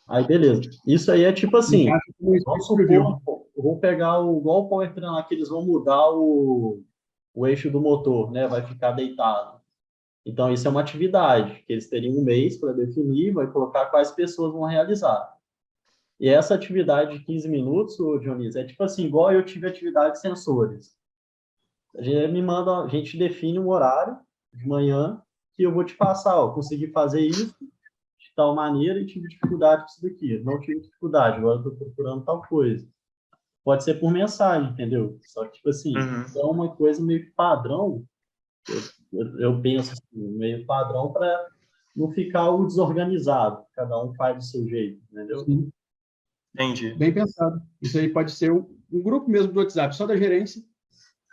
Aí, beleza. Isso aí é tipo assim, vamos supor, vou pegar igual o Powertrain lá, que eles vão mudar o eixo do motor, né? Vai ficar deitado. Então, isso é uma atividade que eles teriam um mês para definir, vai colocar quais pessoas vão realizar. E essa atividade de 15 minutos, Dionísio, é tipo assim, igual eu tive atividade de sensores. A gente define um horário de manhã que eu vou te passar, ó, consegui fazer isso de tal maneira e tive dificuldade com isso daqui. Não tive dificuldade, agora estou procurando tal coisa. Pode ser por mensagem, entendeu? Só que, tipo assim, é uma coisa meio que padrão, eu penso assim, meio padrão para não ficar o desorganizado. Cada um faz do seu jeito, entendeu? Sim. Entendi. Bem pensado. Isso aí pode ser um grupo mesmo do WhatsApp, só da gerência,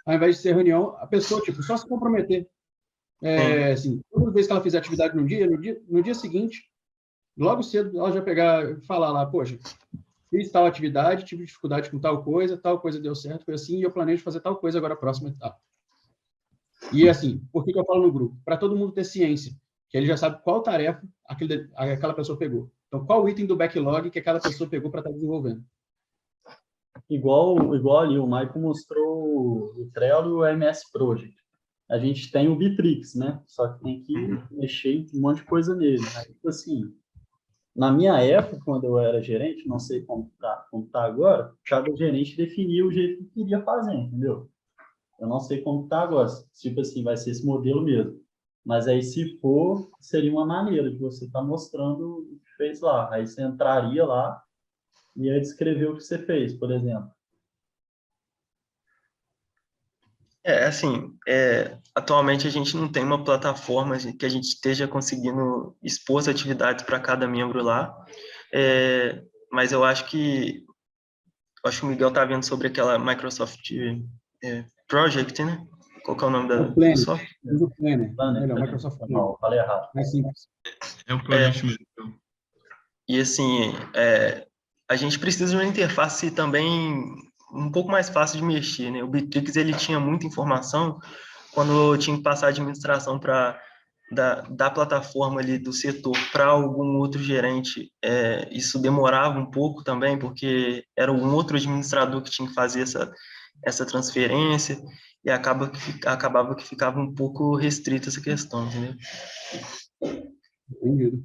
ao invés de ser reunião, a pessoa, tipo, só se comprometer. Assim, toda vez que ela fizer atividade no dia seguinte, logo cedo, ela já pegar e falar lá, poxa, fiz tal atividade, tive dificuldade com tal coisa deu certo, foi assim, e eu planejo fazer tal coisa agora próxima etapa. E assim, por que eu falo no grupo? Para todo mundo ter ciência, que ele já sabe qual tarefa aquela pessoa pegou. Então, qual item do backlog que aquela pessoa pegou para estar desenvolvendo. igual ali, o Michael mostrou o Trello e o MS Project. A gente tem o Bitrix, né? Só que tem que mexer um monte de coisa nele. Aí, tipo assim, na minha época, quando eu era gerente, não sei como tá agora, cada gerente definia o jeito que queria fazer, entendeu? Eu não sei como tá agora. Tipo assim, vai ser esse modelo mesmo. Mas aí, se for, seria uma maneira de você estar mostrando o que fez lá. Aí você entraria lá e ia descrever o que você fez, por exemplo. Assim, atualmente a gente não tem uma plataforma que a gente esteja conseguindo expor as atividades para cada membro lá, mas eu acho que o Miguel está vendo sobre aquela Microsoft Project, né? Qual que é o nome O do Planner. software? O Planner. Melhor, Planner. Microsoft Planner. Não, falei errado. Mais simples. É o Project mesmo. E assim, a gente precisa de uma interface também um pouco mais fácil de mexer, né? O Bitrix, ele tinha muita informação quando eu tinha que passar a administração da plataforma ali do setor para algum outro gerente. Isso demorava um pouco também, porque era um outro administrador que tinha que fazer essa transferência e acabava que ficava um pouco restrita essa questão, entendeu? Entendido.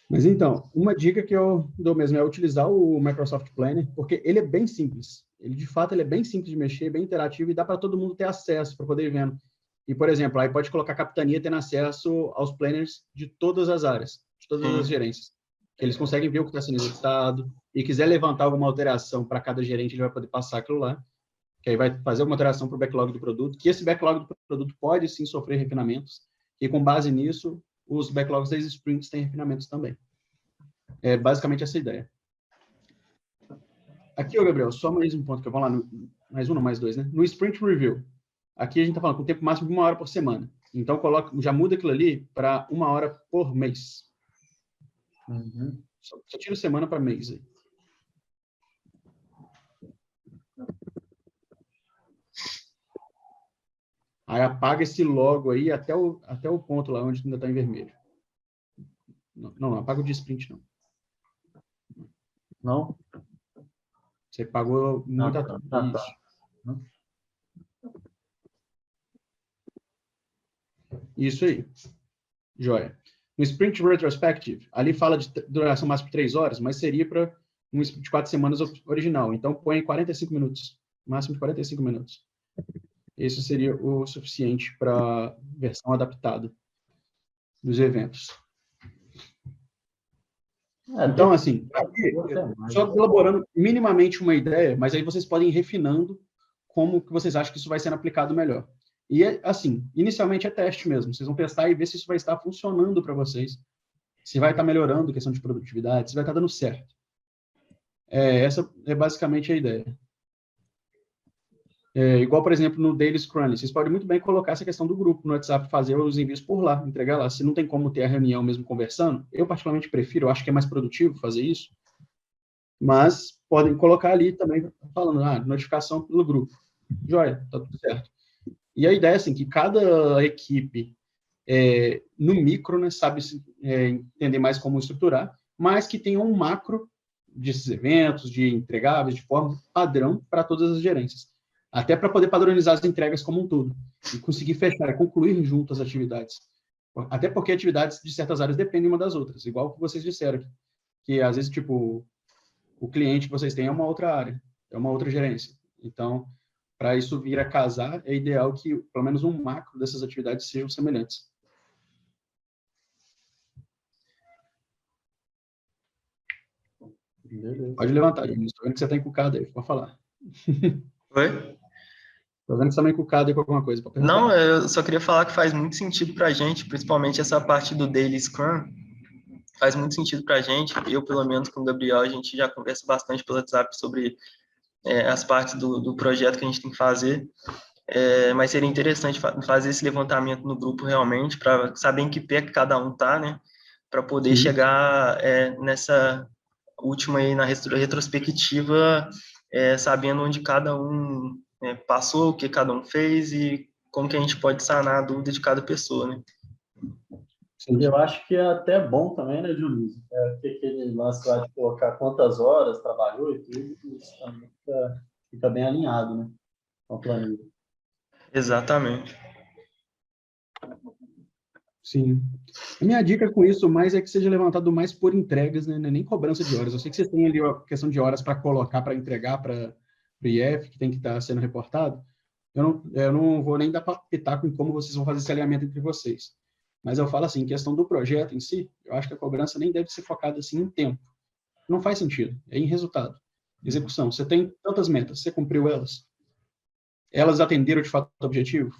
Mas então, uma dica que eu dou mesmo é utilizar o Microsoft Planner, porque ele é bem simples. Ele, de fato, ele é bem simples de mexer, bem interativo e dá para todo mundo ter acesso para poder ir vendo. E, por exemplo, aí pode colocar a capitania tendo acesso aos planners de todas as áreas, de todas as gerências. Eles conseguem ver o que está sendo executado e quiser levantar alguma alteração para cada gerente, ele vai poder passar aquilo lá, que aí vai fazer uma alteração para o backlog do produto, que esse backlog do produto pode sim sofrer refinamentos, e com base nisso, os backlogs das sprints têm refinamentos também. É basicamente essa ideia. Aqui, Gabriel, só mais um ponto que eu vou lá, mais um, não, mais dois, né? No Sprint Review, aqui a gente está falando com tempo máximo de 1 hora por semana. Então, já muda aquilo ali para 1 hora por mês. Só tira semana para mês aí. Aí apaga esse logo aí até o ponto lá onde ainda está em vermelho. Não, apaga o de sprint, não. Não? Você pagou muito isso. Isso aí. Joia. No Sprint Retrospective, ali fala de duração máxima de 3 horas, mas seria para um sprint de 4 semanas original. Então, põe 45 minutos. Máximo de 45 minutos. Esse seria o suficiente para a versão adaptada dos eventos. Então, assim, aqui, só elaborando minimamente uma ideia, mas aí vocês podem ir refinando como que vocês acham que isso vai sendo aplicado melhor. E, assim, inicialmente é teste mesmo. Vocês vão testar e ver se isso vai estar funcionando para vocês, se vai estar melhorando a questão de produtividade, se vai estar dando certo. Essa é basicamente a ideia. Igual, por exemplo, no Daily Scrum, vocês podem muito bem colocar essa questão do grupo no WhatsApp, fazer os envios por lá, entregar lá. Se não tem como ter a reunião mesmo conversando, eu particularmente prefiro, eu acho que é mais produtivo fazer isso, mas podem colocar ali também, falando, notificação pelo grupo. Joia, tá tudo certo. E a ideia é assim, que cada equipe, no micro, né, sabe entender mais como estruturar, mas que tenha um macro desses eventos, de entregáveis, de forma padrão para todas as gerências. Até para poder padronizar as entregas como um todo. E conseguir fechar, concluir junto as atividades. Até porque atividades de certas áreas dependem uma das outras. Igual que vocês disseram. Que às vezes, tipo, o cliente que vocês têm é uma outra área. É uma outra gerência. Então, para isso vir a casar, é ideal que pelo menos um macro dessas atividades sejam semelhantes. Beleza. Pode levantar, Dionísio. Estou vendo que você está encucado aí. Pode falar. Oi? Estou vendo que você está meio encucado aí com alguma coisa. Não, eu só queria falar que faz muito sentido para a gente, principalmente essa parte do Daily Scrum. Faz muito sentido para a gente. Eu, pelo menos, com o Gabriel, a gente já conversa bastante pelo WhatsApp sobre as partes do projeto que a gente tem que fazer. Mas seria interessante fazer esse levantamento no grupo realmente, para saber em que pé que cada um está, né? Para poder chegar nessa última aí, na retrospectiva, sabendo onde cada um passou, o que cada um fez e como que a gente pode sanar a dúvida de cada pessoa, né? Eu acho que é até bom também, né, Dionísio? Que aquele lance lá de colocar quantas horas trabalhou e tudo, isso também fica bem alinhado, né, com a planilha. Exatamente. Sim. A minha dica com isso mais é que seja levantado mais por entregas, né? Não é nem cobrança de horas. Eu sei que vocês têm ali a questão de horas para colocar, para entregar para o IF, que tem que estar sendo reportado. Eu não vou nem dar pitaco em como vocês vão fazer esse alinhamento entre vocês. Mas eu falo assim, em questão do projeto em si, eu acho que a cobrança nem deve ser focada assim em tempo. Não faz sentido. É em resultado. Execução. Você tem tantas metas, você cumpriu elas? Elas atenderam de fato o objetivo?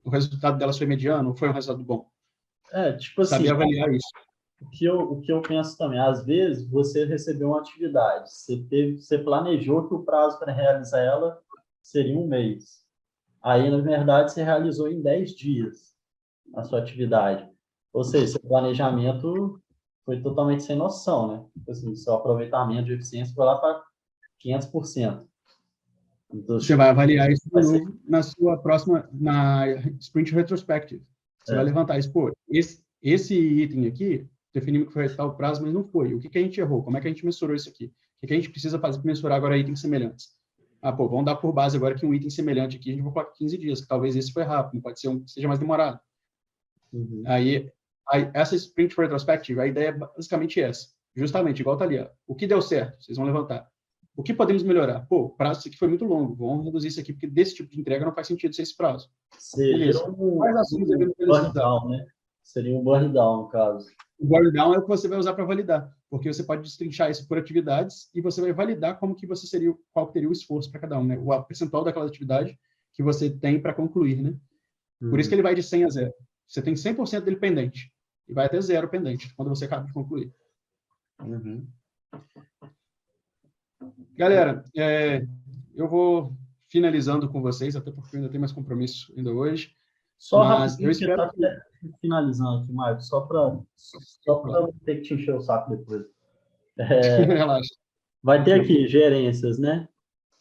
O resultado delas foi mediano ou foi um resultado bom? Tipo assim, Saber avaliar isso. o que eu penso também, às vezes você recebeu uma atividade, você planejou que o prazo para realizar ela seria 1 mês. Aí, na verdade, você realizou em 10 dias a sua atividade. Ou seja, seu planejamento foi totalmente sem noção, né? Assim, seu aproveitamento de eficiência foi lá para 500%. Então, Você vai avaliar isso de vai ser- novo na sua próxima, na Sprint Retrospective. Você vai levantar isso, pô, esse item aqui, definimos que foi tal prazo, mas não foi. O que a gente errou? Como é que a gente mensurou isso aqui? O que a gente precisa fazer para mensurar agora itens semelhantes? Pô, vamos dar por base agora que um item semelhante aqui, a gente vai colocar 15 dias, que talvez esse foi rápido, pode ser um que seja mais demorado. Uhum. Aí, essa Sprint Retrospective, a ideia é basicamente essa. Justamente, igual tá ali, ó. O que deu certo? Vocês vão levantar. O que podemos melhorar? Pô, o prazo aqui foi muito longo. Vamos reduzir isso aqui, porque desse tipo de entrega não faz sentido ser esse prazo. Seria Beleza. Quais ações devemos burn realizar? down, né? Seria um burn down, no caso. O burn down é o que você vai usar para validar, porque você pode destrinchar isso por atividades e você vai validar como que você seria, qual teria o esforço para cada um, né? O percentual daquela atividade que você tem para concluir, né? Por isso que ele vai de 100 a 0. Você tem 100% dele pendente e vai até 0 pendente quando você acaba de concluir. Uhum. Galera, eu vou finalizando com vocês, até porque eu ainda tenho mais compromisso ainda hoje. Só Mas rapidinho, eu que espero tá finalizando aqui, Marcos, só para ter que te encher o saco depois. Relaxa. Vai ter aqui gerências, né?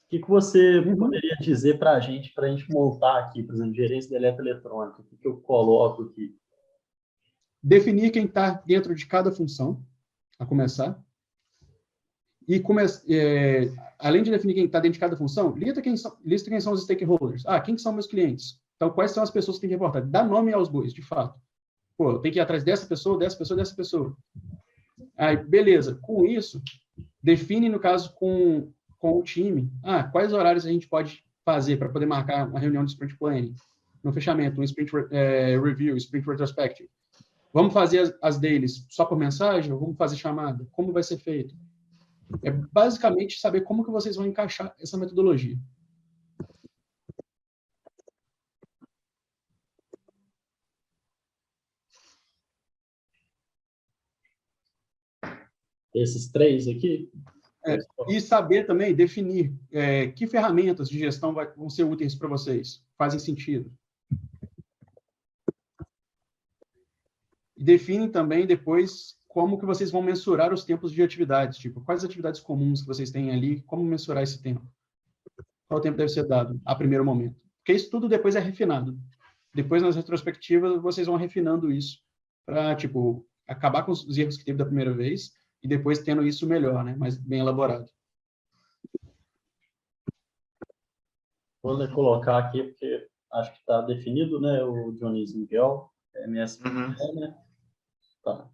O que você Uhum. poderia dizer para a gente montar aqui, por exemplo, gerência de eletroeletrônica? O que eu coloco aqui? Definir quem está dentro de cada função, a começar. E além de definir quem está dentro de cada função, lista quem são os stakeholders. Quem são meus clientes? Então, quais são as pessoas que tem que reportar? Dá nome aos bois, de fato. Pô, tem que ir atrás dessa pessoa, dessa pessoa, dessa pessoa. Aí, beleza. Com isso, define, no caso, com o time, quais horários a gente pode fazer para poder marcar uma reunião de sprint planning, no fechamento, um sprint review, sprint retrospective. Vamos fazer as dailies só por mensagem ou vamos fazer chamada? Como vai ser feito? É basicamente saber como que vocês vão encaixar essa metodologia. Esses 3 aqui? E saber também definir que ferramentas de gestão vão ser úteis para vocês, fazem sentido. E definem também depois como que vocês vão mensurar os tempos de atividades, tipo, quais atividades comuns que vocês têm ali, como mensurar esse tempo. Qual tempo deve ser dado a primeiro momento. Porque isso tudo depois é refinado. Depois, nas retrospectivas, vocês vão refinando isso para, tipo, acabar com os erros que teve da primeira vez e depois tendo isso melhor, né? Mais bem elaborado. Vou colocar aqui, porque acho que está definido, né? O Dionísio Miguel, MS, né? Tá.